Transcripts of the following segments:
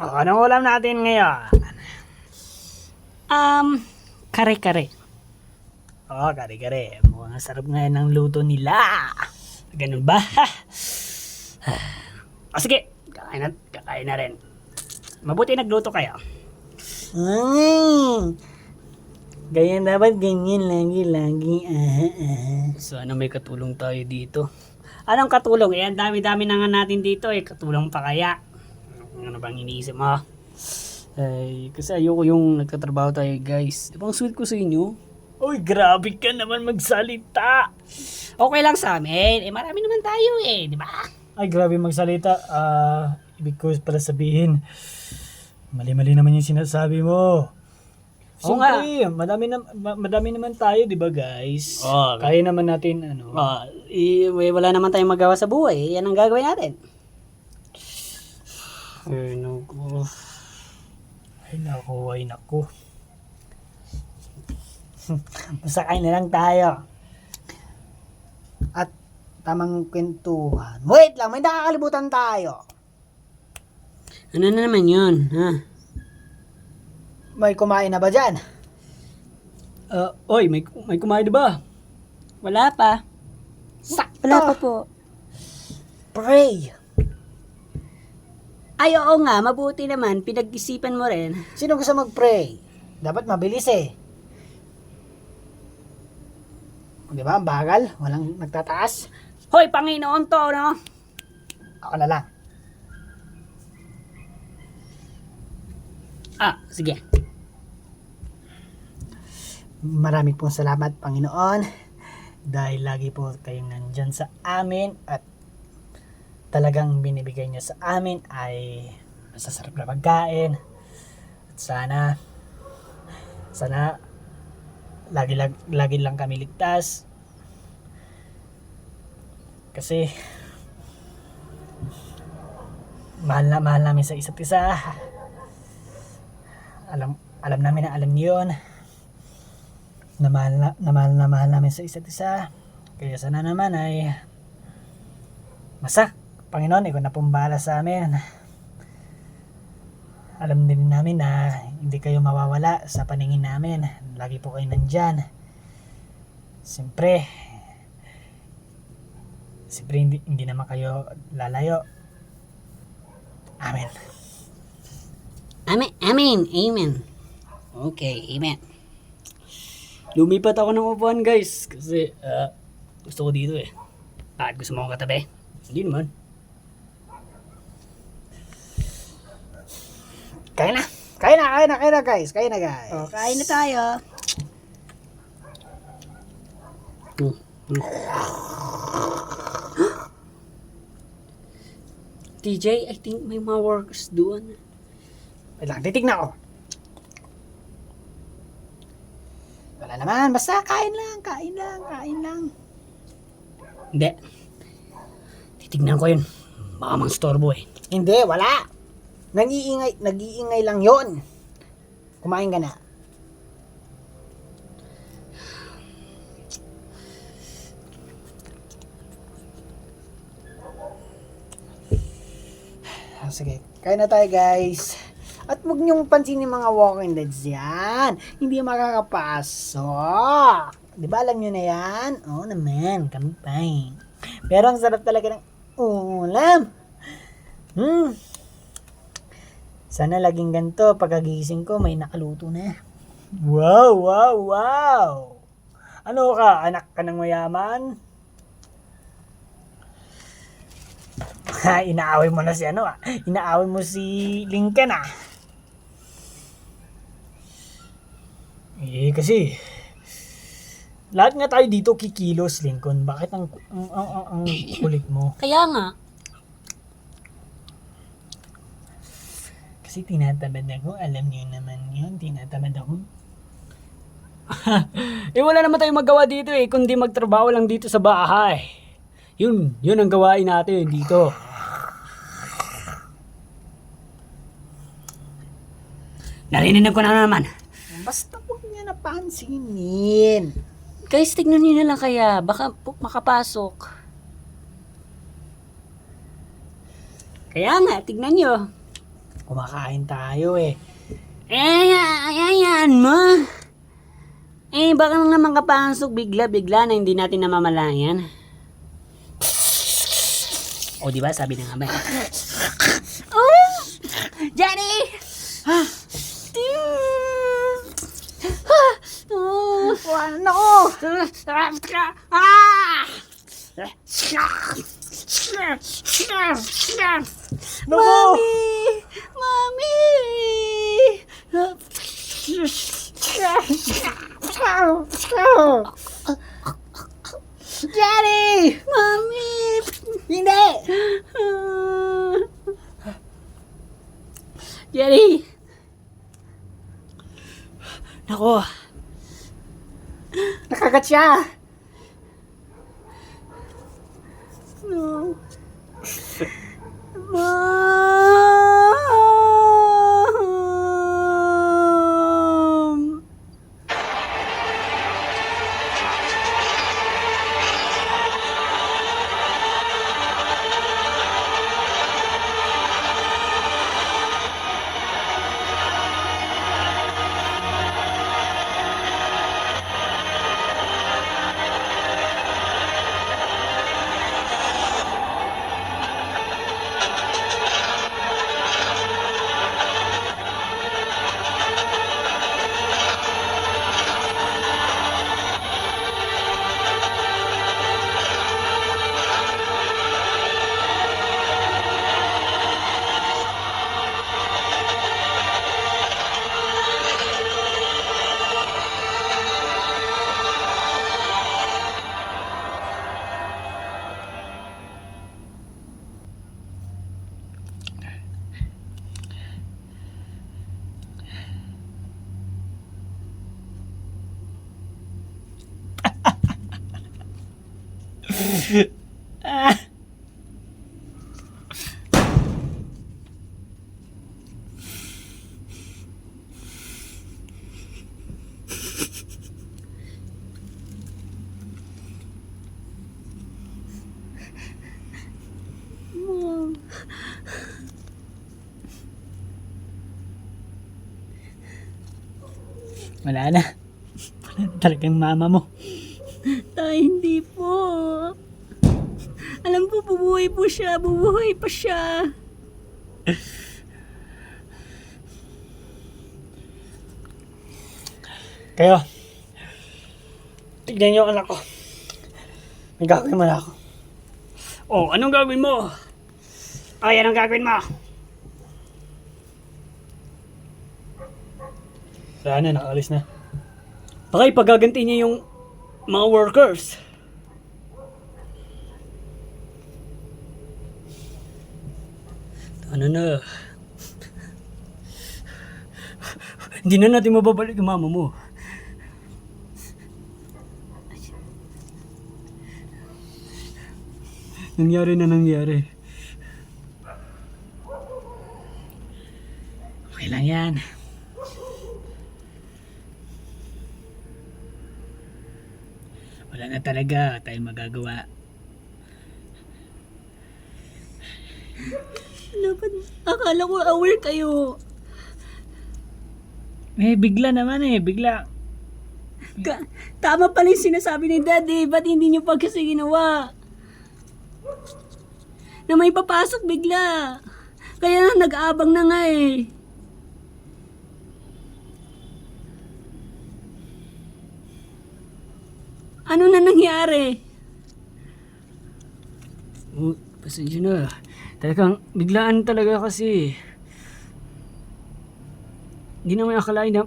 Anong ulam natin ngayon? Kare-kare. Kare-kare. Mukhang sarap ngayon ng luto nila. Ganun ba? Sige, kakain na rin. Mabuti nagluto kayo. Ganyan dapat, ganyan lagi. Sana may katulong tayo dito. Anong katulong? Ang dami-dami na nga natin dito Katulong pa kaya? Ano bang iniisip mo? Ay, kasi ayoko yung nagtatrabaho tayo guys. Di ba ang sweet ko sa inyo? Uy, grabe ka naman magsalita. Okay lang sa amin. Marami naman tayo di ba? Ay, grabe magsalita. Ibig ko pala sabihin, mali-mali naman yung sinasabi mo. Oo nga. Siyempre, madami naman tayo, di ba guys? Oo. Kaya naman natin, Wala naman tayong magawa sa buhay. Yan ang gagawin natin. Ay, naku. ay naku. Basta kain na lang tayo. At tamang kwentuhan. Wait lang, may nakakalimutan tayo. Ano na naman yun, ha? May kumain na ba dyan? Oy, may kumain na ba? Wala pa. Sakto. Wala pa po. Pray. Ay, oo nga, mabuti naman. Pinag-isipan mo rin. Sino gusto mag-pray? Dapat mabilis Di ba? Ang bagal. Walang nagtataas. Hoy, Panginoon to, no? Ako na lang. Sige. Maraming pong salamat, Panginoon. Dahil lagi po kayong nandyan sa amin at talagang binibigay niyo sa amin ay masasarap na pagkain. At sana lagi lang kami ligtas. Kasi mahal namin sa isa't isa. Alam namin na alam niyo yun. Na mahal namin sa isa't isa. Kaya sana naman ay Panginoon, ikaw na pumbala sa amin. Alam din namin na hindi kayo mawawala sa paningin namin. Lagi po kayo nandyan. Siyempre hindi naman kayo lalayo. Amen. Amen. Okay, amen. Lumipat ako ng upuan, guys. Kasi, gusto ko dito Bakit gusto mo akong katabi? Hindi naman. Kain na guys. Kain na guys. Kain na tayo. TJ, I think may mga workers doon. Wait lang, titignan ko. Wala naman, basta kain lang. Hindi. Titignan ko yun. Baka mang storbo Hindi, wala. Nag-iingay lang yon. Kumain ka na. Sige, kain na tayo guys. At huwag niyong pansinin yung mga walking deads yan. Hindi makakapasok. Di ba alam niyo na yan? Oo naman, kami pa Pero ang sarap talaga ng ulam. Sana laging ganito. Pagkagising ko, may nakaluto na. Wow! Ano ka? Anak ka ng mayaman? Inaaway mo na si Inaaway mo si Lincoln kasi lahat nga tayo dito kikilos, Lincoln. Bakit ang kulit mo? Kaya nga. Kasi tinatamad ako. Alam niyo naman yun. Tinatamad ako. Wala naman tayong magawa dito kundi magtrabaho lang dito sa bahay. Yun ang gawain natin dito. Narinig ko na naman. Basta huwag niya napansinin. Guys, tignan nyo na lang kaya. Baka makapasok. Kaya nga, tignan nyo. kumakain tayo eh. Ayan mo. Baka lang naman kapasok bigla-bigla na hindi natin namamalayan. O, di ba? Sabi na nga ba? Oh! Johnny! Oh! Ano? Mami! Mami! Jenny! Mami! Hindi! Jerry! Nako! Nakagat siya! No. Mom! Wala na. Wala na talagang mama mo. Tay, hindi po. Alam po, bubuhay po siya. Bubuhay pa siya. Kayo, tignan niyo ang anak ko. May gagawin mo na ako. Oh, anong gagawin mo? Ay, anong gagawin mo? Wala na, nakaalis na. Baka ipagaganti niya yung mga workers. Ano na? Hindi na natin mababalik yung mama mo. Nangyari na nangyari. Okay lang yan. Wala na talaga tayong magagawa. Dapat, akala ko aware kayo. Bigla naman bigla. Tama pala yung sinasabi ni Daddy. Ba't hindi niyo pa kasi ginawa? Na may papasok bigla. Kaya nag-aabang na nga eh. Ano na nangyari? Oh, pasensya na. Talagang biglaan talaga kasi. Hindi naman akalain na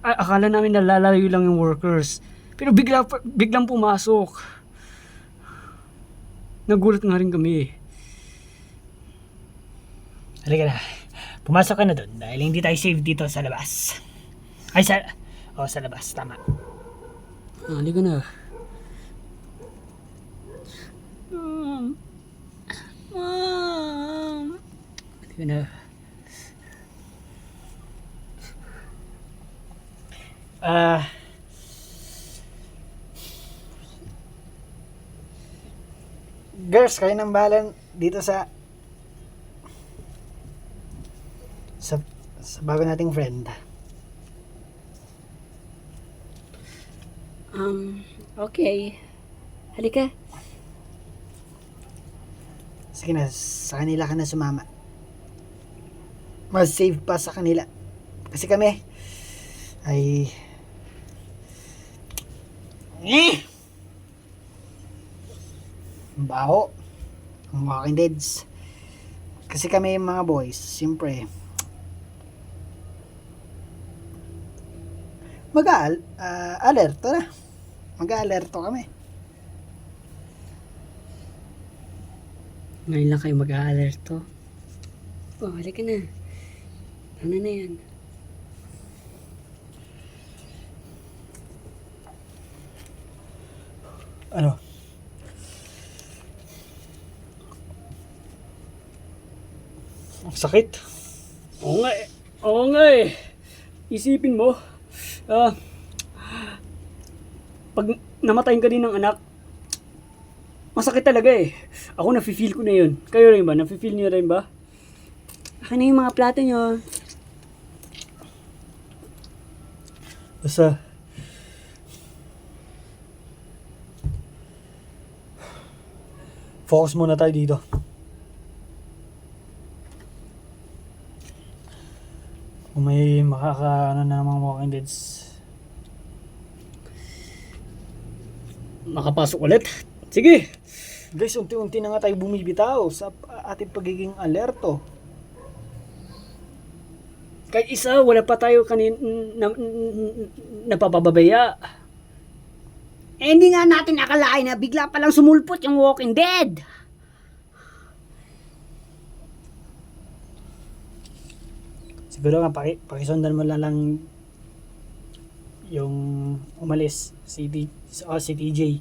akala namin nalalayo lang yung workers. Pero biglang pumasok. Nagulat nga rin kami. Halika na. Pumasok ka na doon dahil hindi tayo safe dito sa labas. Ay, sa labas. Tama. Halika na. Mom. Halika na. Girls, kayo nang bahalan dito sa sa bago nating friend. Okay. Halika. Sige na, sa kanila ka na sumama. Mas safe pa sa kanila. Kasi kami ay baho ang Walking Deads. Kasi kami mga boys, siyempre alerto na. Mag-alerto kami. Ngayon lang kayo mag-aalerto. Oh, halika na. Ano na yan? Ano? Ang sakit. Oo nga eh. Oo nga eh. Isipin mo, pag namatayin ka din ng anak, masakit talaga eh. Ako nafe-feel ko na yun. Kayo rin ba? Nafe-feel niyo rin ba? Akin na yung mga plato nyo. Basta, focus muna tayo dito. Kung may makaka na mga Walking Deads, Makapasok ulit? Sige. guys, unti-unti na nga tayo bumibitaw sa ating pagiging alerto. Kahit isa, wala pa tayo napapababaya. Eh, hindi nga natin akalain na bigla palang sumulpot yung Walking Dead. Siguro nga, pakisundan mo na lang yung umalis, si TJ.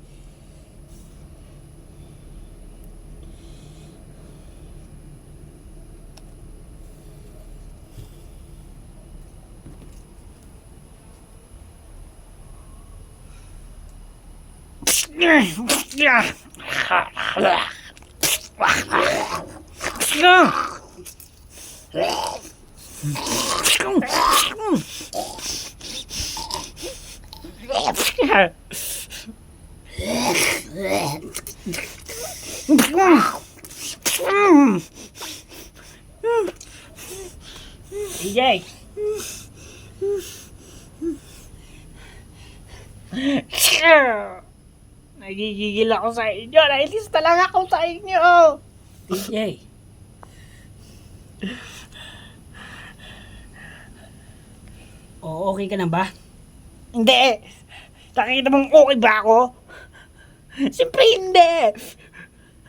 DJ. Nagigigil ako sa inyo. Nailis talaga ako sa inyo. DJ. O, okay ka na ba? Hindi. Nakikita mong okay ba ako? Siyempre hindi.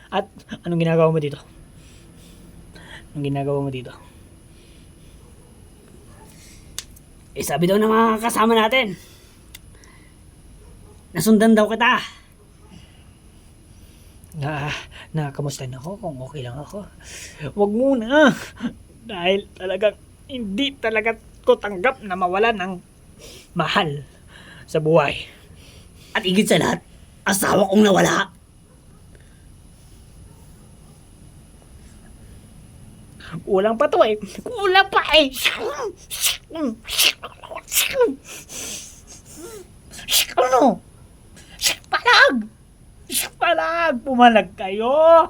At anong ginagawa mo dito? Anong ginagawa mo dito? Eh, sabi daw ng mga kasama natin. Nasundan daw kita. Nakamustahin ako kung okay lang ako. Wag muna. Dahil talagang hindi talaga ko tanggap na mawala ng mahal sa buhay. At higit sa lahat, asawa kong nawala. Kulang pa to eh. Kulang pa eh. Ano? Palag! Palag! Pumalag kayo!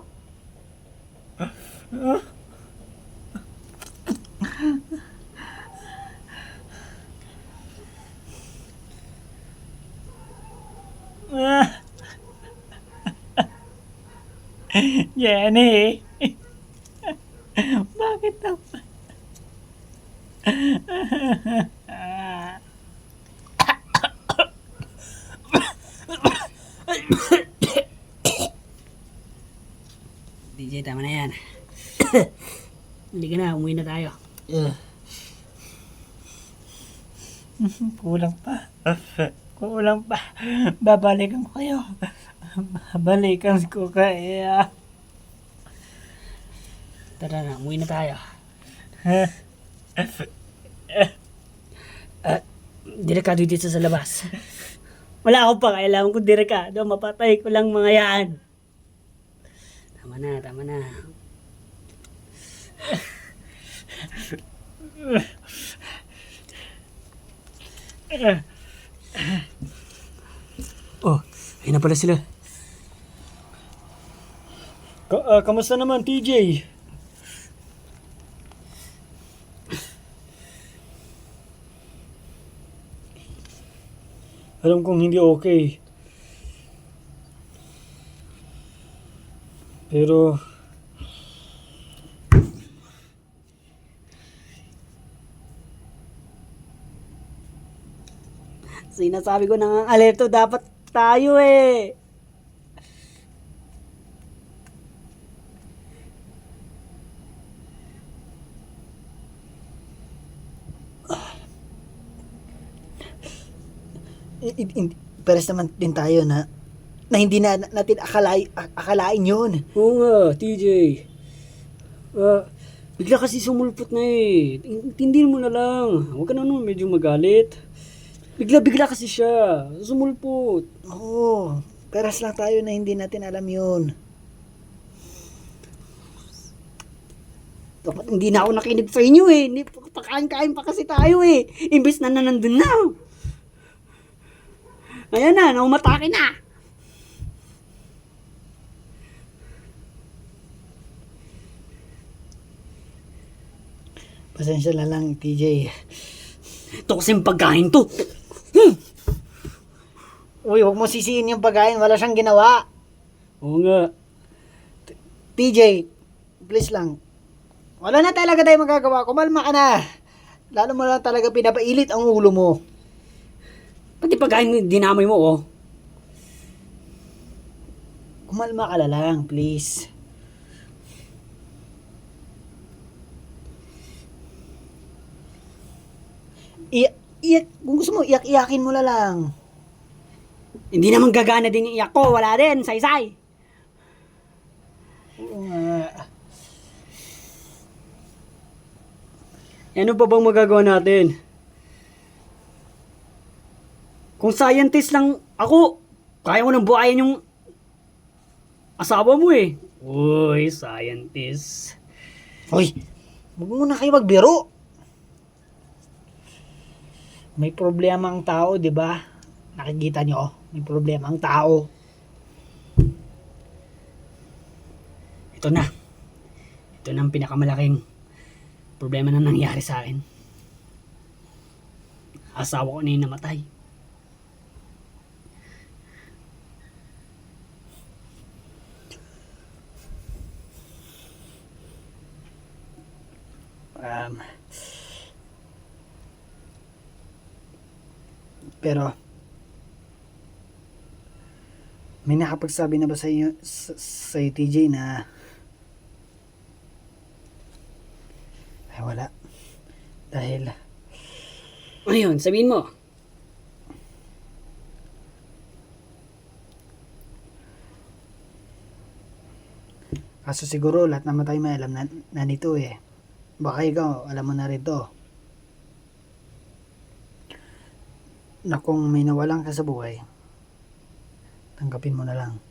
Jenny! Bakit naman? DJ, tama na yan. Hindi ka na, umuwi na tayo. Kulang pa. Kulang pa. Babalikan ko kayo. Babalikan ko kaya. Tara na, umuwi na tayo. Delikado dito sa labas. Wala akong pakailangan kung delikado. Mapatay ko lang mga yan. Tama na, tama na. Oh, ayun na pala sila. Kamusta naman, TJ? Alam kong hindi okay. Pero Sinasabi ko na nga, alerto dapat tayo eh. Pares naman din tayo na hindi na natin akalain yun. Oo nga, TJ. Bigla kasi sumulpot na eh. Intindihin mo na lang. Huwag ka na naman medyo magalit. Bigla kasi siya. Sumulpot. Oo, pares lang tayo na hindi natin alam yun. Dapat hindi na ako nakinig sa inyo eh. Hindi, pakain-kain pa kasi tayo eh. Imbes na nandun na. Ayan na, naumatake na. Pasensya na lang, TJ. Ito kasing pagkain to. Uy, huwag mo sisihin yung pagkain. Wala siyang ginawa. Oo nga. TJ, please lang. Wala na talaga tayo magagawa. Kumalma ka na. Lalo mo lang talaga pinapailit ang ulo mo. Pati pagkain dinamay mo oh. Kumalma ka na lang, please. Iyak, kung gusto mo, iyak-iyakin mo na lang. Hindi naman gagana din yung iyak ko. Wala din, saysay. Oo nga. Ano pa bang magagawa natin? Kung scientist lang ako, kaya ko nang buhayin yung asawa mo eh. Uy, scientist. Hoy, huwag muna kayo magbiro. May problema ang tao, di ba? Nakikita nyo, may problema ang tao. Ito na. Ito na ang pinakamalaking problema na nangyari sa akin. Asawa ko na yung namatay. Pero, may nakapagsabi na ba sa iyo, sa iyo, TJ, na ay wala. Dahil, Ano yun? Sabihin mo. kaso siguro lahat naman tayo may alam na nito eh. Baka ikaw, alam mo na rin to. Na kung may nawalan ka sa buhay, tanggapin mo na lang.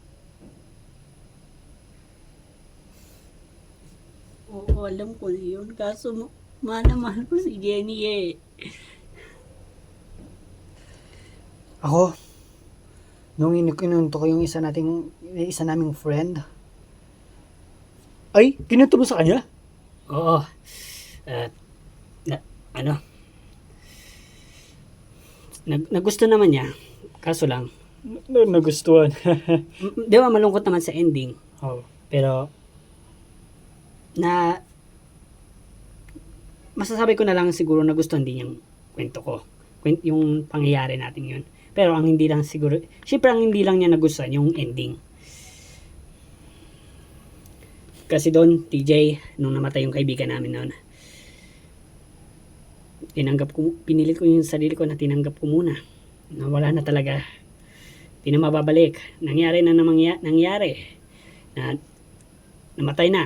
Oo, alam ko na yun. Kaso mahal na mahal ko si Jenny eh. Ako, nung kinunto ko yung isa naming friend, ay, kinunto mo sa kanya? Oo. Ano? Nagusto naman niya. Kaso lang. nagustuhan. Di ba malungkot naman sa ending. Oh. Pero, masasabi ko na lang siguro nagustuhan din yung kwento ko. Yung pangyayari natin yun. Pero ang hindi lang siguro, syempre ang hindi lang niya nagustuhan yung ending. Kasi doon, TJ, nung namatay yung kaibigan namin noon, pinilit ko yung sarili ko na tinanggap ko muna. Na wala na talaga. Di na mababalik. Nangyari na nangyari. Na namatay na.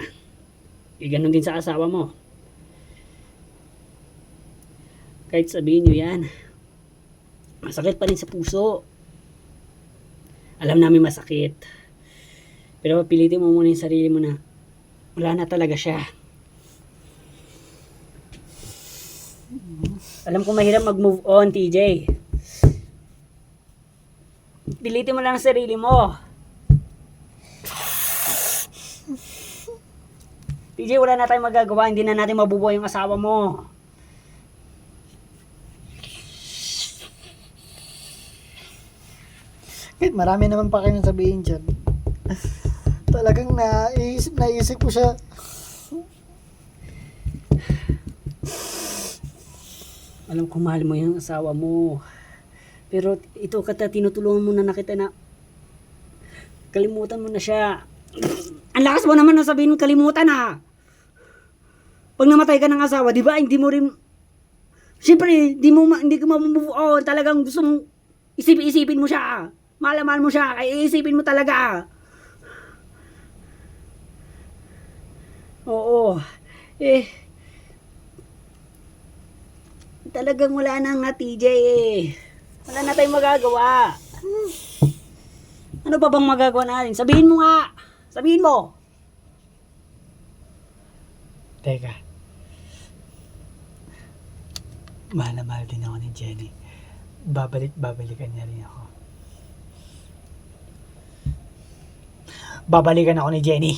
Ganon din sa asawa mo. Kahit sabihin nyo yan, masakit pa rin sa puso. Alam namin masakit. Pero pilitin mo muna yung sarili mo na wala na talaga siya. Alam ko mahirap mag-move on, TJ. Pilitin mo lang ang sarili mo. TJ, wala na tayong magagawa. Hindi na natin mabubuhay yung asawa mo. Kahit marami naman pa kayong sabihin dyan. Talagang naisip ko siya. Alam ko mahal mo yung asawa mo. Pero ito kata tinutulungan mo na nakita na kalimutan mo na siya. Ang lakas mo naman na sabihin kalimutan ha. Pag namatay ka ng asawa, di ba? Hindi mo rin siyempre, hindi ka ma-move on. Talagang gusto mong isipin mo siya. Mahal mo siya. Kaya iisipin mo talaga. Oo. Talagang wala na nga, TJ eh. Wala na tayong magagawa. Ano pa bang magagawa natin? Sabihin mo nga. Sabihin mo. Teka. Mahal na mahal din ako ni Jenny. Babalikan niya rin ako. Babalikan ako ni Jenny.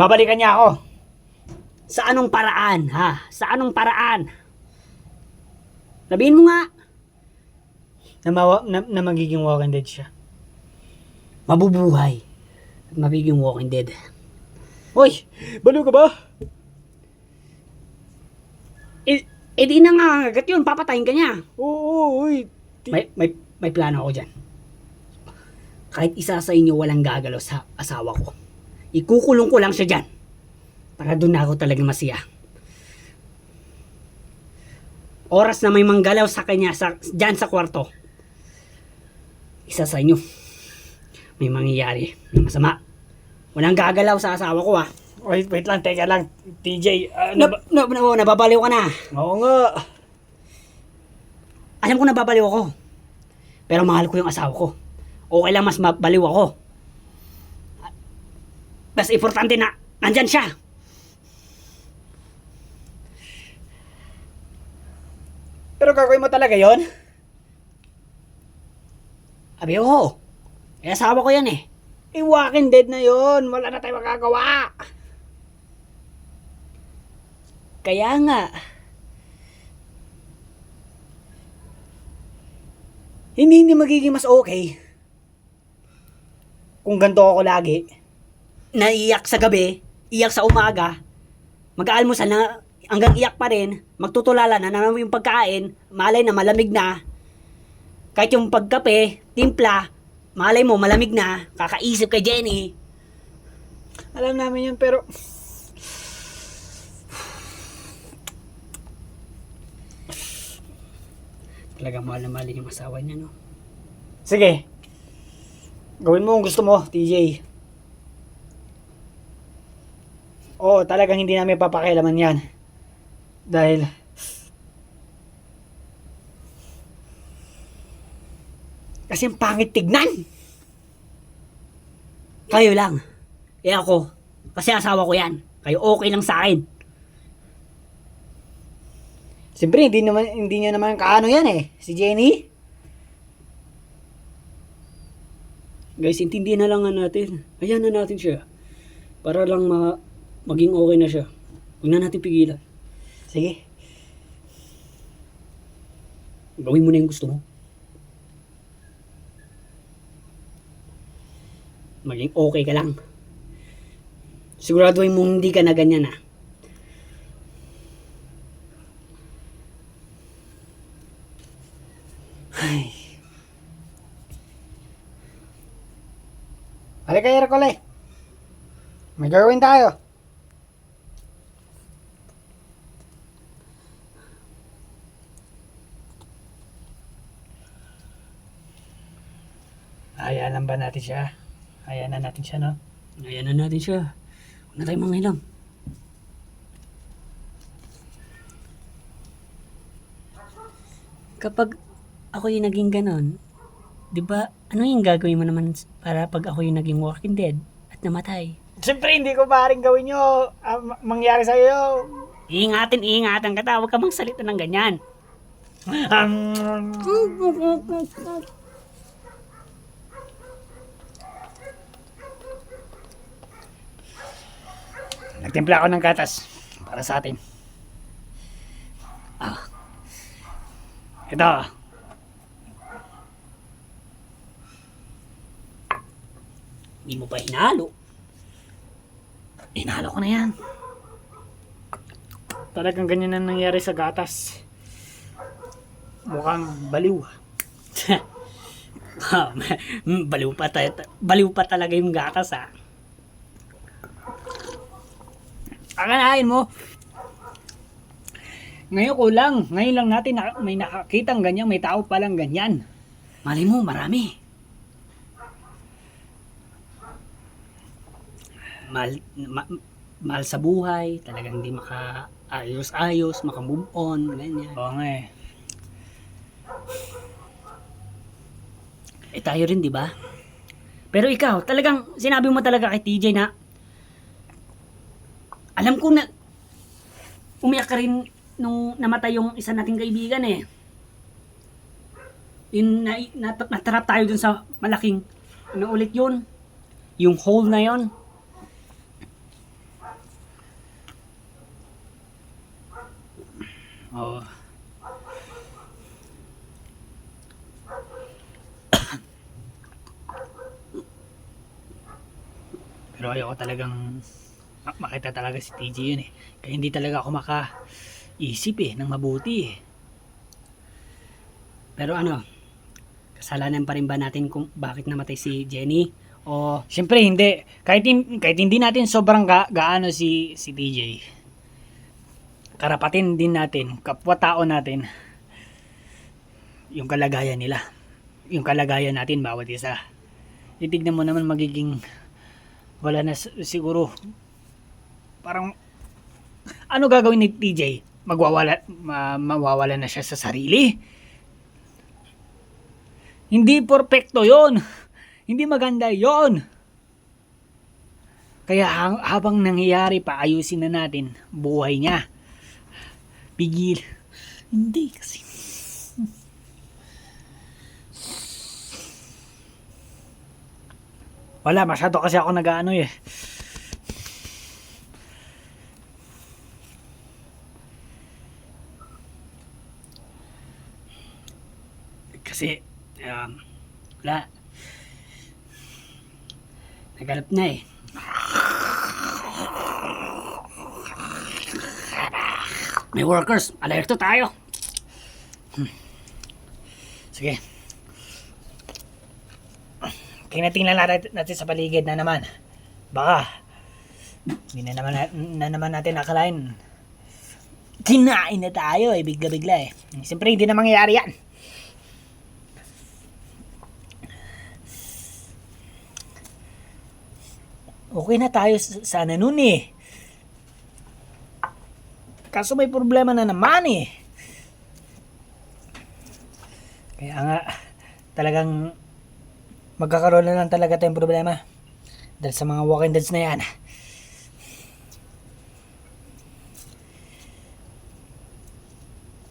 Babalikan niya ako. Sa anong paraan, ha? Sa anong paraan? Sabihin mo nga. Na magiging walking dead siya. Mabubuhay. At mabiging walking dead. Hoy! Balo ka ba? Di na nga, agad yun. Papatayin ka niya. Oo, uy. May plano ako dyan. Kahit isa sa inyo walang gagalaw sa asawa ko. Ikukulong ko lang siya dyan. Para doon na ako talaga masaya. Oras na may manggalaw sa kanya dyan sa kwarto. Isa sa inyo. May mangyayari. May masama. Walang gagalaw sa asawa ko ha. Wait lang, teka lang. TJ, Nababaliw ka na. Oo nga. Alam ko nababaliw ako. Pero mahal ko yung asawa ko. Okay lang mas mabaliw ako. Mas importante na nandyan siya. Pero gagawin mo talaga yon? Abi, oo. Eh, asawa ko yan eh. Walking dead na yon. Wala na tayong magagawa. Kaya nga. Hindi magiging mas okay kung ganito ako lagi. Naiiyak sa gabi, iyak sa umaga, mag-aalmusal na hanggang iyak pa rin, magtutulala na naman yung pagkain, malay na malamig na. Kahit yung pagkape, timpla, malay mo malamig na, kakaisip kay Jenny. Alam namin yun, pero Talagang mahal na mahal yung asawa niya, no? sige. Gawin mo kung gusto mo, TJ. Oo, talagang hindi namin papakialaman yan. Dahil Kasi ang pangit tignan. Kayo lang. Eh ako, kasi asawa ko yan. Kayo okay lang sa akin. siyempre hindi niya naman kaano yan eh. Si Jenny. Guys, intindihan na lang nga natin. Hayaan na natin siya. Para lang maging okay na siya. Huwag na natin pigilan. Sige. Gawin mo na yung gusto mo. Maging okay ka lang. Siguraduhin mong hindi ka na ganyan ah. Ay. Halika, Hercule. May gagawin tayo. Hayaan lang ba natin siya? Hayaan na natin siya, no? Hayaan na natin siya. Huwag na tayo manghilam. Kapag ako yung naging ganon, di ba, ano yung gagawin mo naman para pag ako yung naging walking dead at namatay? Siyempre, hindi ko maaaring gawin nyo. Mangyari sa'yo. Ingatan ka, huwag ka magsalita ng ganyan. Nagtimpla ako ng gatas para sa atin. Ito. Hindi mo pa hinalo. Inalo ko na yan. Talagang ganyan na nangyari sa gatas. Mukhang baliw. Baliw pa talaga yung gatas ah. Akalain mo. Ngayon lang natin may nakakitang ganyan, may tao palang ganyan. Mali mo, marami. Mahal sa buhay, talagang hindi maka-ayos-ayos, maka-move on, ganyan. Oo nga eh. Eh tayo rin, di ba? Pero ikaw, talagang sinabi mo talaga kay TJ na alam ko na umiyak ka rin nung namatay yung isa nating kaibigan eh. Natrap tayo dun sa malaking, ano ulit yun? Yung hole na yun. Oo. Pero ayoko talagang makita talaga si TJ yun eh. Kaya hindi talaga ako makaisip eh ng mabuti eh. Pero ano, kasalanan pa rin ba natin kung bakit namatay si Jenny? O Siyempre hindi. Kahit hindi natin sobrang gaano si TJ. Karapatin din natin, kapwa-tao natin, yung kalagayan nila. Yung kalagayan natin, bawat isa. Titignan mo naman magiging wala na siguro. Parang, ano gagawin ni TJ? Mawawala na siya sa sarili? Hindi perfecto yon. Hindi maganda yon. Kaya habang nangyayari pa, ayusin na natin buhay niya. Pigil. Hindi kasi. Wala, masyado kasi ako nag-ano eh. kasi, wala. Nagalap na eh. May workers, alerto tayo. Sige. Tingnan natin sa paligid na naman. Baka hindi na naman natin akalain. Kinain na tayo eh, bigla-bigla eh. Siyempre hindi na mangyayari yan. Okay na tayo sana nun eh. Kaso may problema na naman eh. Kaya nga, talagang magkakaroon na lang talaga tayong problema. Dahil sa mga walking deads na yan.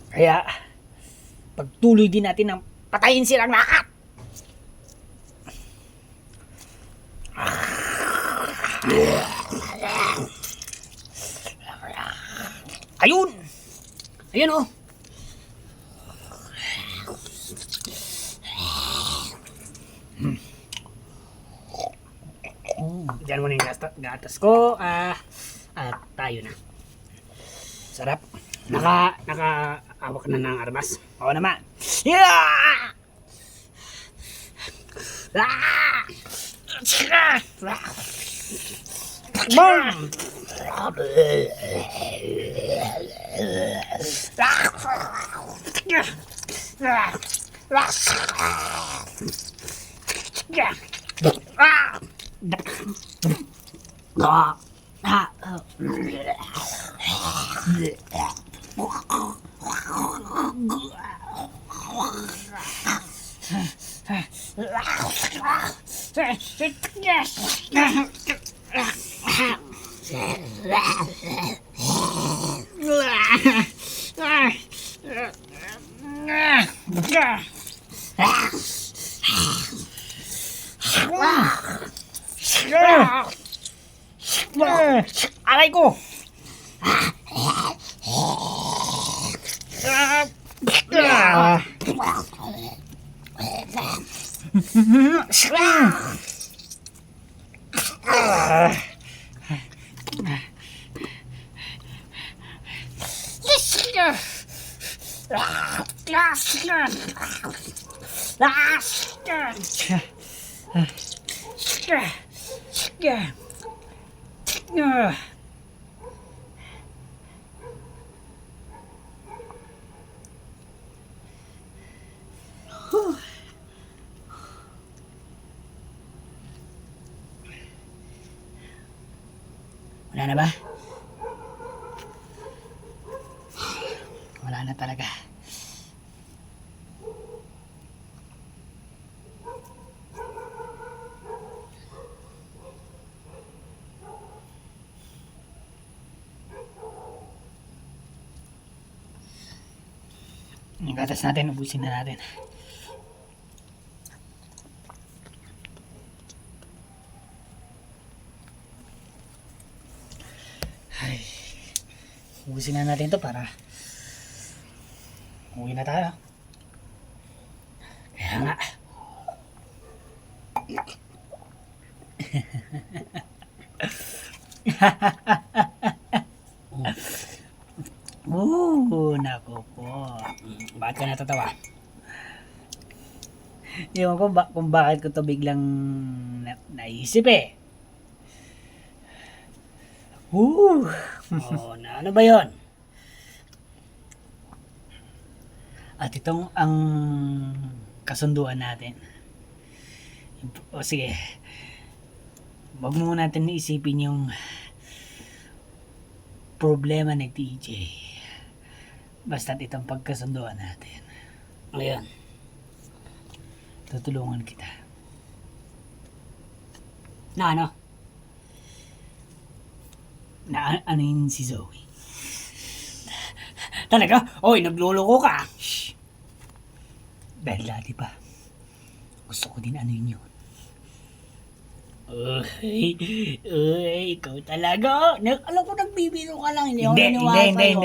Kaya, pagtuloy din natin ng patayin silang lahat. Ayun! Ayun oh. Diyan mo na yung gatas ko. At tayo na. Sarap. Naka-awak na ng armas. Oo naman. Yeah! Bam! Aray ko! Wala na ba? Wala na talaga. Yung gatas natin, ubusin na natin. Ay, ubusin na natin to para uwi na tayo. Kaya nga. Naku po. Bakit ka natatawa? Ewan ko kung bakit ko to biglang naisip eh. Oh, ano ba yon? At itong ang kasunduan natin. O sige. Wag mo natin isipin yung problema ng TJ. Basta't itong pagkasunduan natin. Ngayon. Tutulungan kita. Na ano? Na ano yun si Zoe? Talaga? Oy, nagluloko ka. Dahil dati pa. Gusto ko din ano yun. Ikaw talaga. Alam ko nagbibiro ka lang. Hindi ako Hindi. naniwala sa'yo.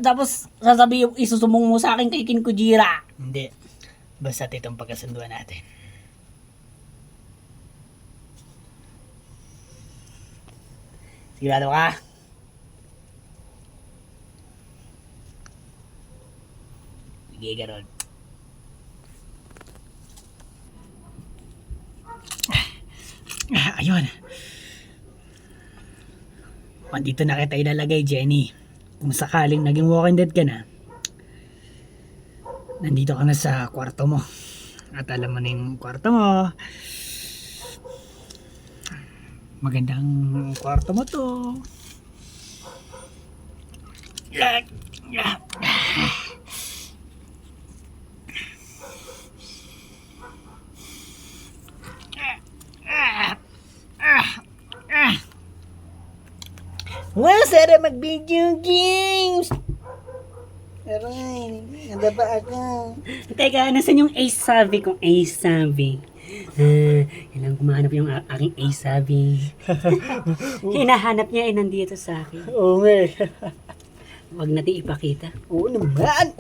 Tapos, sasabihin, isusumong mo sa akin kay Kin Kujira. Hindi. Basta't itong pagkasunduan natin. Sigurado ka? Sige, Garod. Ayun. Dito na kita ilalagay, Jenny. Kung sakaling naging Walking Dead ka na, nandito ka na sa kwarto mo. At alam mo na yung kwarto mo. Magandang kwarto mo to. Wow, sarap mag-video games! Aray, nanda ba ako? Teka, nasan yung Ace Savi kong Ace Savi? Kailangan kumahanap yung aking Ace Savi. Hinahanap niya nandito sa akin. Oo nga eh. Huwag natin ipakita. Oo naman!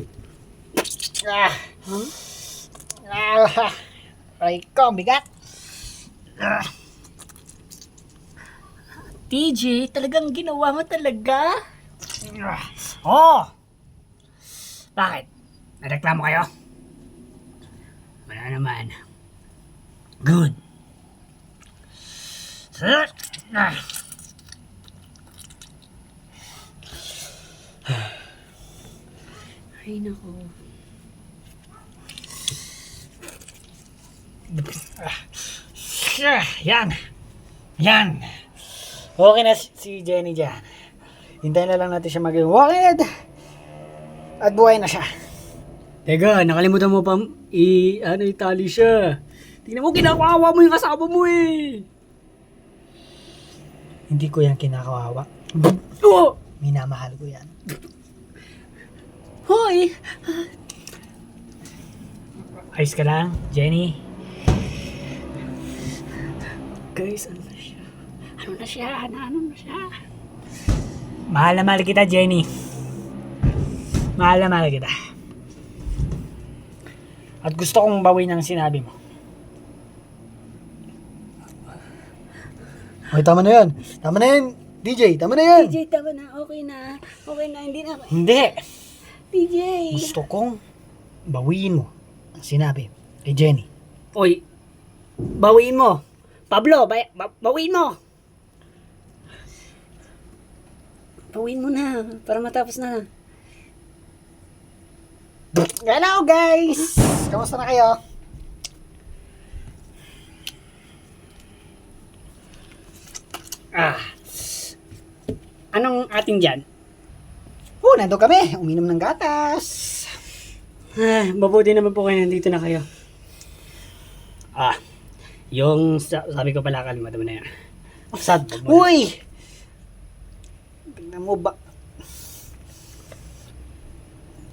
Aray ko, bigat! TJ, talagang ginawa mo talaga? Oh! Bakit? Nareklamo kayo? Wala naman. Good. Ay, naku. Yan. Yan. Okay na si Jenny dyan. Hintayin na lang natin siya maging Walking Dead. At buhay na siya. Teka, nakalimutan mo pa itali siya. Tingnan mo, kinakawawa mo yung kasama mo eh. Hindi ko yan kinakawawa. Oh! Minamahal ko yan. Hoy! Ayos ka lang, Jenny? Guys, ano na siya? Ano na siya? Ano na siya? Mahal na mahal kita, Jenny. Mahal na mahal kita. At gusto kong bawin ang sinabi mo. Okay, tama na yan. Tama na yan, DJ. Tama na yan. DJ, tama na. Okay na. Okay na. Hindi na. Hindi! DJ! Gusto kong bawiin mo ang sinabi kay Jenny. Oy, bawiin mo. Pablo, bawiin mo. Bawiin mo na para matapos na. Hello guys! Kamusta na kayo? Anong ating dyan? Nandun kami. Uminom ng gatas. Mabuti naman po kayo, nandito na kayo. Yung sabi ko pala, kalimutan mo na yan. Sad. Uy! Tingnan mo ba?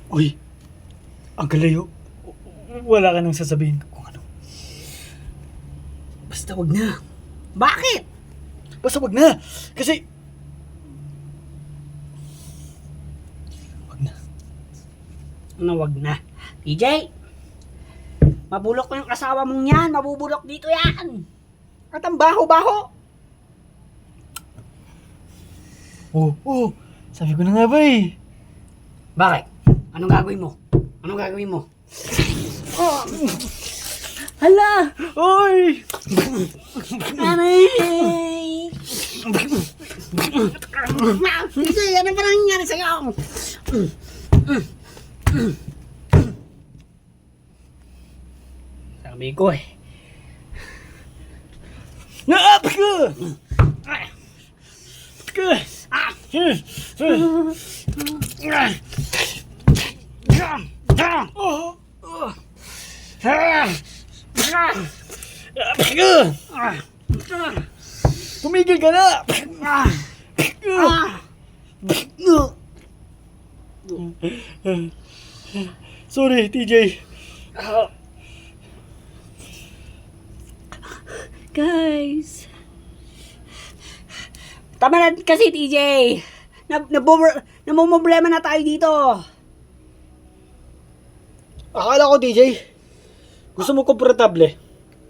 Uy! Ang galayo. Wala ka nang sasabihin kung ano. Basta wag na. Bakit? Basta wag na. Kasi... Wag na. Ano wag na? DJ! Mabulok ko yung asawa mong yan. Mabubulok dito yan. At ang baho-baho. Oo. Sabi ko na nga ba eh. Bakit? Anong gagawin mo? Anong gagawin mo? Hala! Oy! Aray! DJ, ano ba nangyari sa'yo? Sabi ko eh. Naap ka! Tumigil ka na! Sorry, TJ. Guys! Tama na kasi TJ. Namumblema na tayo dito. Akala ko, TJ, gusto mo komportable.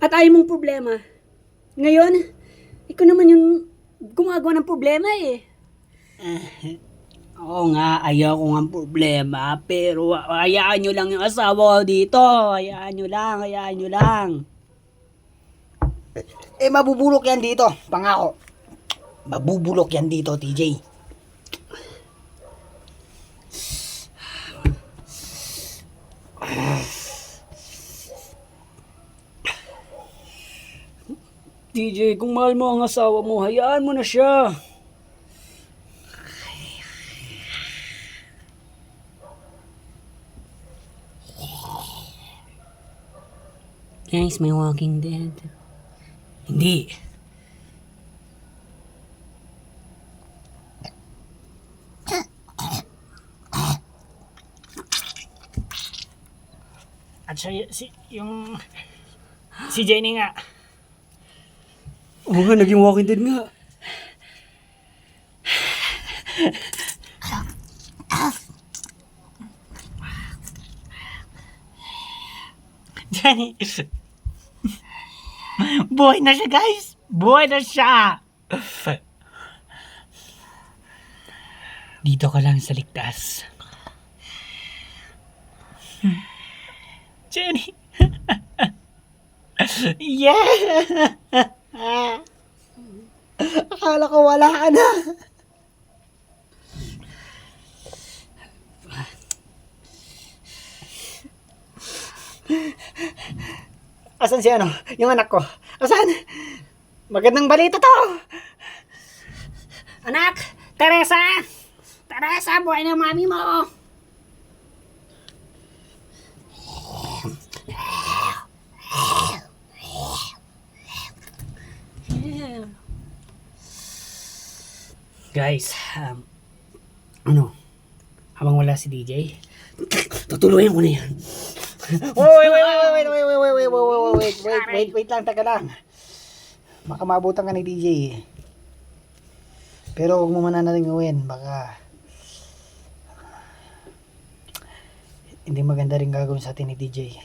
At ayaw mong problema. Ngayon, ikaw naman yung gumagawa ng problema eh. Oo nga, ayaw ko nga problema. Pero hayaan nyo lang yung asawa ko dito. Hayaan nyo lang. Mabubulok yan dito. Pangako. Mabubulok yan dito, TJ. TJ, kung mahal mo ang asawa mo, hayaan mo na siya. Guys, may Walking Dead. Hindi. At siya, si Jenny nga. Oo nga, naging Walking Dead nga. Jenny. Buhay na siya, guys. Buhay na siya. Dito ka lang sa ligtas. Jenny. Yeah. Akala ko wala ka na. Asan si ano? Yung anak ko. Asan? Magandang balita to. Anak! Teresa! Teresa, buhay na mami mo! Guys, habang wala si DJ, tutuluyan ko na yan. Wait lang, taga lang. Baka maabutan ka ni DJ eh. Pero huwag mo muna natin gawin, baka hindi maganda rin gagawin sa atin ni DJ.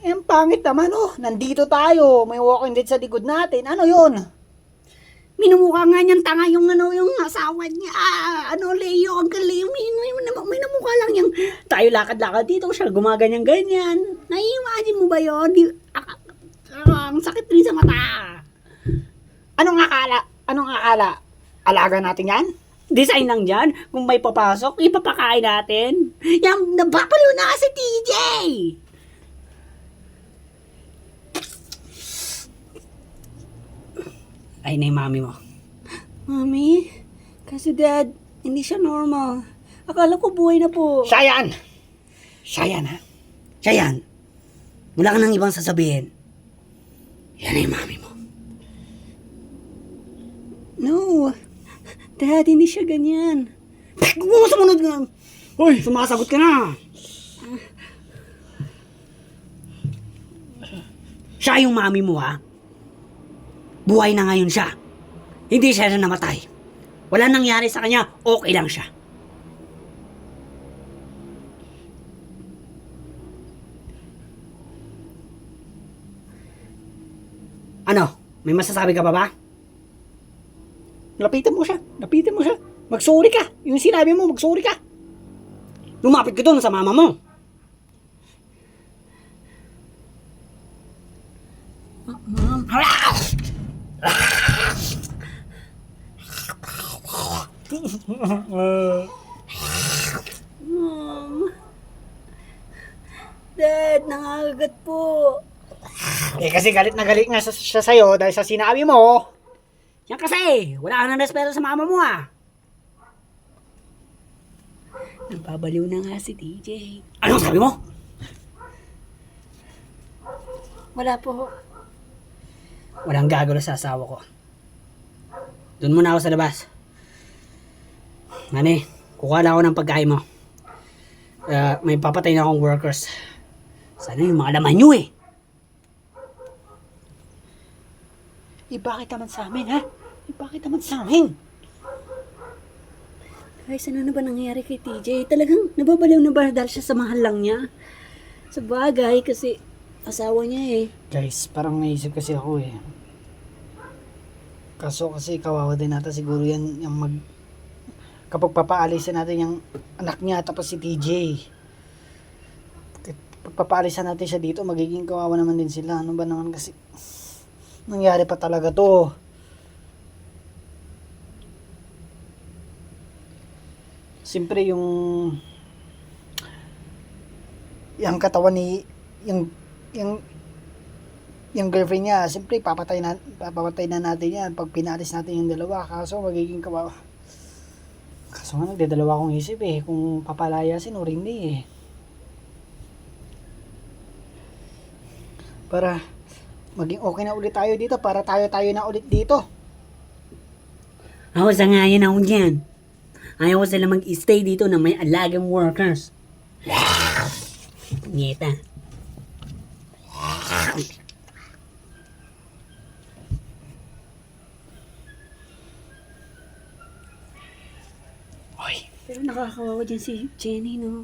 Ang pangit naman oh, nandito tayo, may walking dead sa likod natin. Ano yun? Minumukha nga niyang tanga yung yung asawa niya. Leo, ang Leo, minumukha lang yung tayo lakad-lakad dito, siya gumaganyan-ganyan. Nai-imagine mo ba yun? Ang sakit rin sa mata. Anong akala? Alaga natin yan? Design lang dyan. Kung may papasok, ipapakain natin. Yung nabapalo na si TJ. Ay na yung mami mo. Mami, kasi dad, hindi siya normal. Akala ko buhay na po. Siya yan ha? Siya yan. Wala ka nang ibang sasabihin. Yan na yung mami mo. No. Dad, hindi siya ganyan. Huwag mo sumunod nga. Hoy, sumasagot ka na. Siya yung mami mo, ha? Buhay na ngayon siya. Hindi siya na namatay. Wala nangyari sa kanya, okay lang siya. Ano? May masasabi ka pa ba? Lapitan mo siya. Magsuri ka. Yung sinabi mo, magsuri ka. Lumapit ka doon sa mama mo. Mom. Mom. Dad, nangangagat po. Kasi galit na galit nga siya sa'yo dahil sa sinabi mo. Yan kasi, wala ka nang respeto sa mama mo, ha? Nagpabaliw na nga si TJ. Anong sabi mo? Wala po. Walang gagawin sa asawa ko. Doon muna ako sa labas. Nani, kukuha lang ako ng pagkain mo. May papatay na akong workers. Sana yung mga laman nyo eh. Bakit naman sa amin, ha? Bakit naman sa amin? Guys, ano na ba nangyayari kay TJ? Talagang nababaliw na ba dahil siya sa mahal lang niya? Sa bagay, kasi asawa niya eh. Guys, parang naisip kasi ako eh. Kaso kasi kawawa din natin siguro yan yung kapag papaalisin natin yung anak niya tapos si TJ. Pag papaalisan natin siya dito, magiging kawawa naman din sila. Ano ba naman kasi nangyari pa talaga to. Siyempre yung katawan ni yung girlfriend niya, siyempre papatay na natin yan pag pinalis natin yung dalawa. Kaso magiging kawawa. Kaso nga nagdadalawa akong isip eh, kung papalayasin o hindi eh. Para maging okay na ulit tayo dito, para tayo na ulit dito. Ako sa ngayon ako dyan. Ayaw ko sila mag-stay dito na may alagang workers. Nieta. Pero nakakawawa dyan si Jenny, no?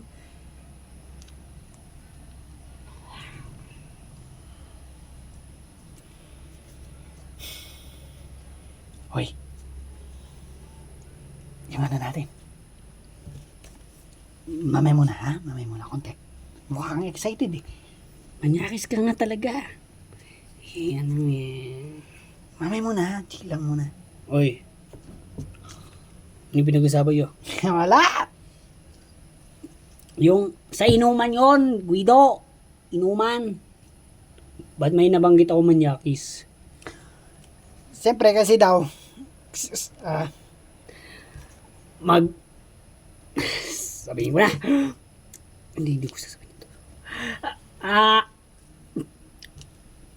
Hoy. Yung ano natin. Mamay muna ha? Mamay muna konti. Mukhang excited eh. Manyakis ka nga talaga. Ano eh. Mamay muna ha? Chill lang muna. Oy. Ano pinag-usapan yun? Wala! Yung sa inuman yon, Guido. Inuman. Ba't may nabanggit ako manyakis? Siyempre kasi daw, sabihin ko na. Hindi ko sasabihin ito.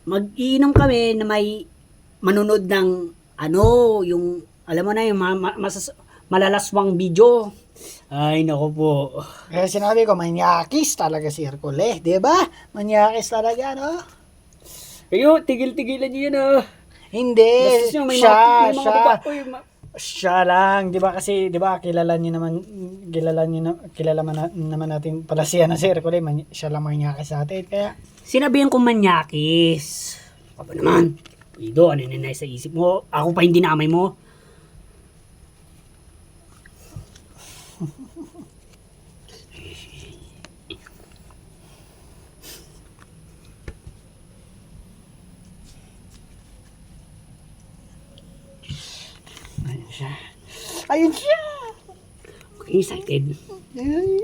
Mag-iinom kami na may manunod ng yung Alam mo na yung malalaswang video. Ay, nako po. Kaya sinabi ko, manyakis talaga si Hercule. Di ba? Manyakis talaga, no? Kayo, tigil-tigilan niyo yan ah. Hindi. Bastos nyo, Siya, may mga siya. baba- Uy, Siya lang, 'di ba? Kasi 'di ba kilala naman natin pala siya na si Hercule, siya lang manyakis sa atin. Kaya Sinabihan kong manyakis. Aba naman. Ido, ano na sa isip mo? Ako pa hindi naamay mo. ayun siya. Okay, excited. Ay.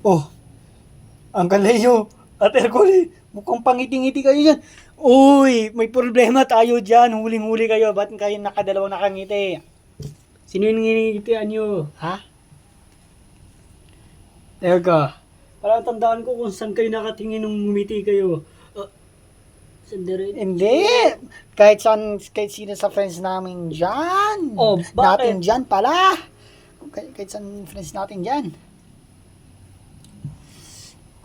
Oh, Uncle Leo at Hercule, mukhang pangiti-ngiti kayo dyan. Uy, may problema tayo dyan. Huling-huli kayo. Ba't kayo nakadalawang nakangiti? Sino yung nginigitian nyo? Ha? Teka. Parang tandaan ko kung saan kayo nakatingin nung ngumiti kayo. Saan rin? Hindi. Kahit sino sa friends namin dyan. Oh, bakit? Natin dyan pala. Kahit saan friends natin dyan.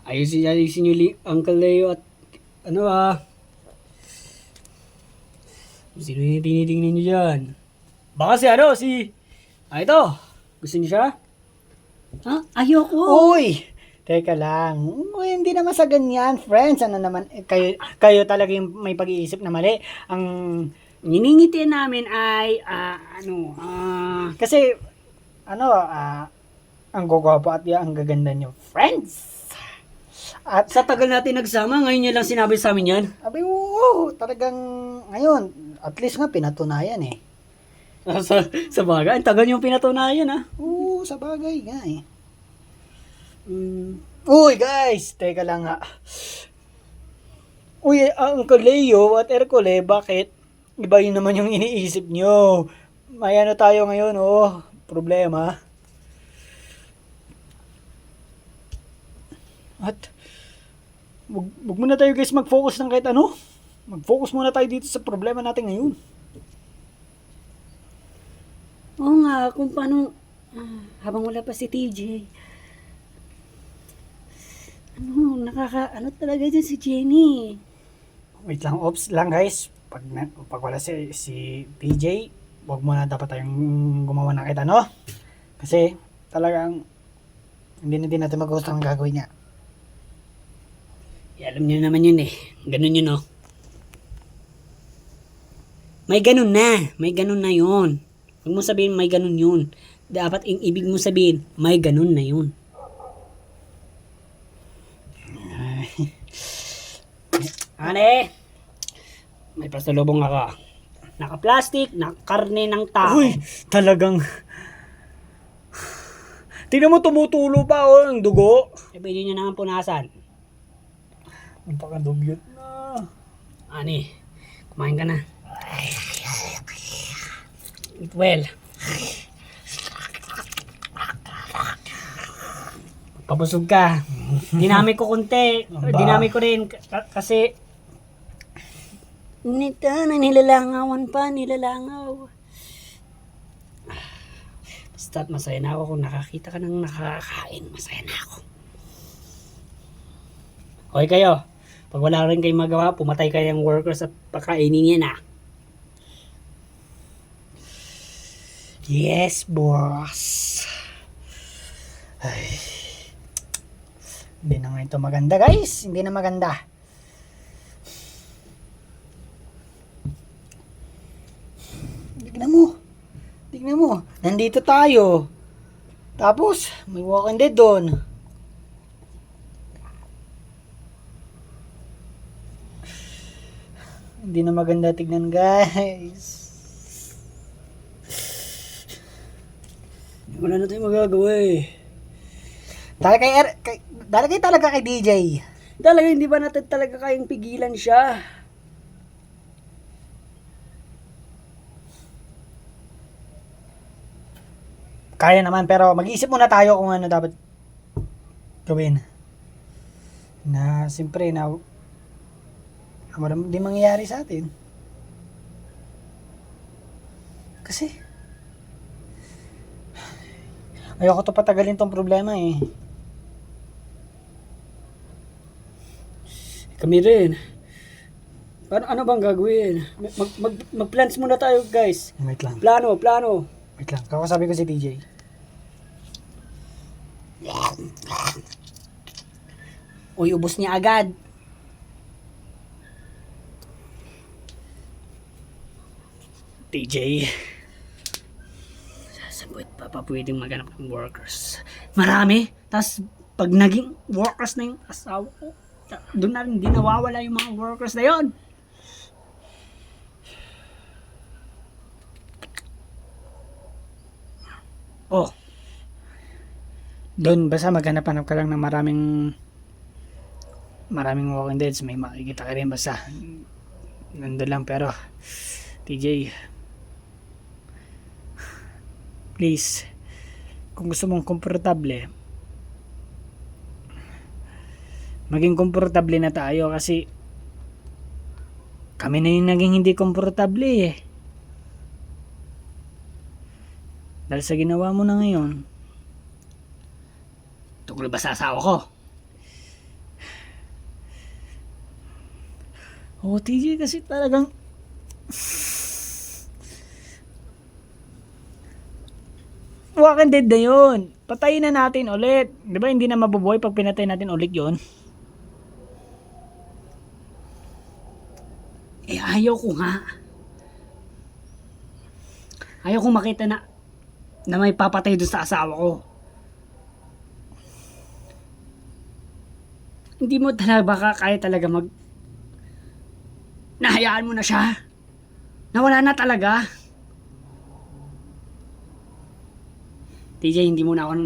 Ayusin nyo Uncle Leo at ano sino yung tinitingnan nyo dyan? Baka si ito. Gusto niyo siya? Ha? Ayoko. Uy! Teka lang. Uy, hindi naman sa ganyan, friends. Ano naman, kayo talaga yung may pag-iisip na mali. Ang, Niningitian namin ay, kasi, ang gugwapo at ang gaganda nyo, friends. At, sa tagal natin nagsama, ngayon nyo lang sinabi sa amin yan. abi, oo, talagang, ngayon, at least nga, pinatunayan eh. sa bagay, ang tagal yung pinatunayan Oo, sa bagay nga eh. Mm, Uy, guys, teka lang nga. Uy, Uncle Leo at Hercule, bakit? Iba yun naman yung iniisip nyo. May ano tayo ngayon, problema. At, wag muna tayo guys mag-focus ng kahit ano. Mag-focus muna tayo dito sa problema natin ngayon. Oo nga, kung paano, habang wala pa si TJ, ano talaga dyan si Jenny. Wait lang, ops lang guys. Pag wala si PJ, wag muna dapat tayong gumawa ng kahit ano. Kasi talagang hindi natin mag-gusto ang gagawin niya. alam nyo naman yun eh. Ganun yun May ganun na yun. Huwag mo sabihin may ganun yun. Dapat yung ibig mo sabihin, may ganun na yun. Ane, may pasalubong ako. Naka-plastic, naka-karne ng tao. Uy, talagang tingnan mo tumutulo pa ang dugo. E pwede nyo naman punasan. Ang pakadugyot na. Ani, kumain ka na. Eat well. Pabusog ka. Dinami ko konti. Dinami ko rin. Kasi Nilalangawan pa, nilalangaw. basta't masaya na ako kung nakakita ka ng nakakain. Masaya na ako. Okay kayo. Pag wala rin kayong magawa, pumatay kayong workers at pakainin yan Yes, boss. Ay. Hindi na nga ito maganda, guys. Hindi na maganda. Tignan mo. Nandito tayo. Tapos, may Walking Dead doon. Hindi na maganda tignan, guys. Wala na tayong magagawa eh. Dala kayo talaga kay DJ. Talaga hindi ba natin talaga kayang pigilan siya? Kaya naman, pero mag-iisip muna tayo kung ano dapat gawin na siyempre na wala di mangyayari sa atin. Kasi ayoko to patagalin tong problema eh. Kami rin. Ano bang gagawin? Mag-plans muna tayo, guys. Wait lang. Plano. Wait lang. Kakasabi ko si TJ. Uy, ubos niya agad. TJ. Saan pa pwedeng maghanap ng workers? Marami. Tapos, pag naging workers na yung asawa ko, doon na rin hindi nawawala yung mga workers na yon. Oh, Doon, basta maghanap-hanap ka lang ng maraming Walking Deads. May makikita ka rin basta. Nandun lang pero TJ, please, kung gusto mong komportable, maging komportable na tayo kasi kami na yung naging hindi komportable eh. Dahil sa ginawa mo na ngayon. tungkol ba sa asawa ko? Oh, TJ, kasi talagang Walking Dead na yun. Patayin na natin ulit. Di ba hindi na mabubuhay pag pinatay natin ulit yun? Eh, ayaw ko nga. Ayaw kong makita na may papatay doon sa asawa ko. Hindi mo talaga baka kaya talaga nahayaan mo na siya. Nawala na talaga. TJ, hindi mo na ako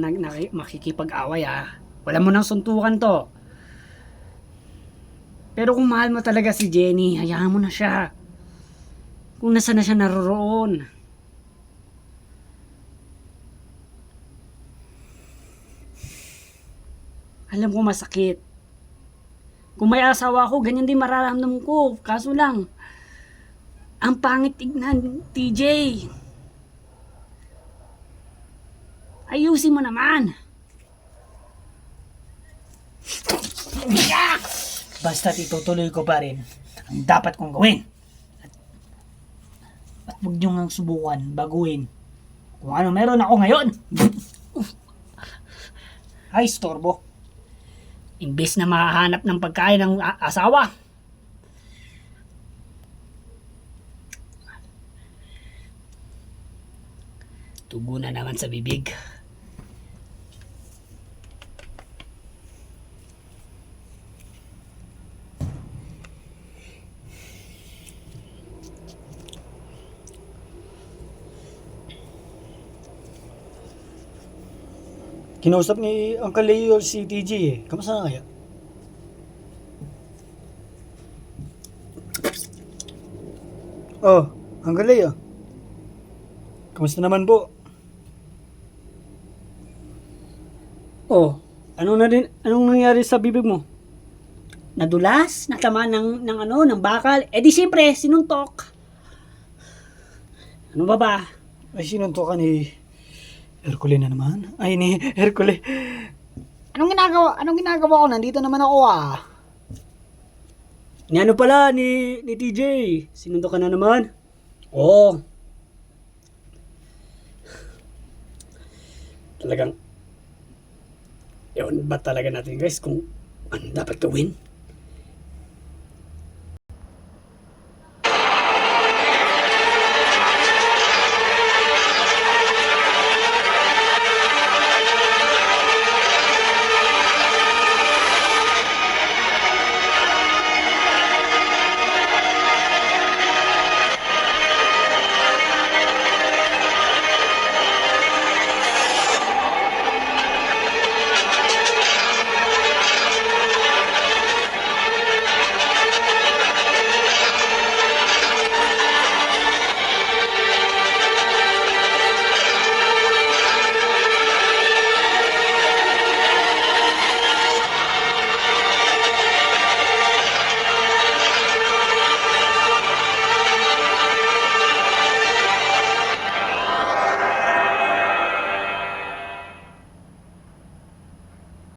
makikipag-away ha. Wala mo nang suntukan to. Pero kung mahal mo talaga si Jenny, hayaan mo na siya. Kung nasa na siya naroroon. Alam ko masakit. Kung may asawa ko, ganyan din mararamdaman ko. Kaso lang, ang pangit tignan, TJ. Ayusin mo naman. Basta itutuloy ko pa rin ang dapat kong gawin. At huwag nyo ngang subukan, baguhin kung ano meron ako ngayon. Ay, storbo. Imbes na makahanap ng pagkain ng asawa. Tubo na naman sa bibig. Kinausap ni Uncle Leo si TJ eh. Kamusta na kaya? Oh, Uncle Leo. Kamusta naman po? Oh, anong nangyari sa bibig mo? Nadulas, natama ng bakal. Eh di siyempre, sinuntok. Ano ba? Ay, sinunto ka ni Hercule na naman. Ay, ni Hercule. Anong ginagawa ko? Nandito naman ako ah. Ni ano pala, ni TJ. Sinundo ka na naman? Oo. Talagang, ewan ba talaga natin guys kung ano dapat gawin?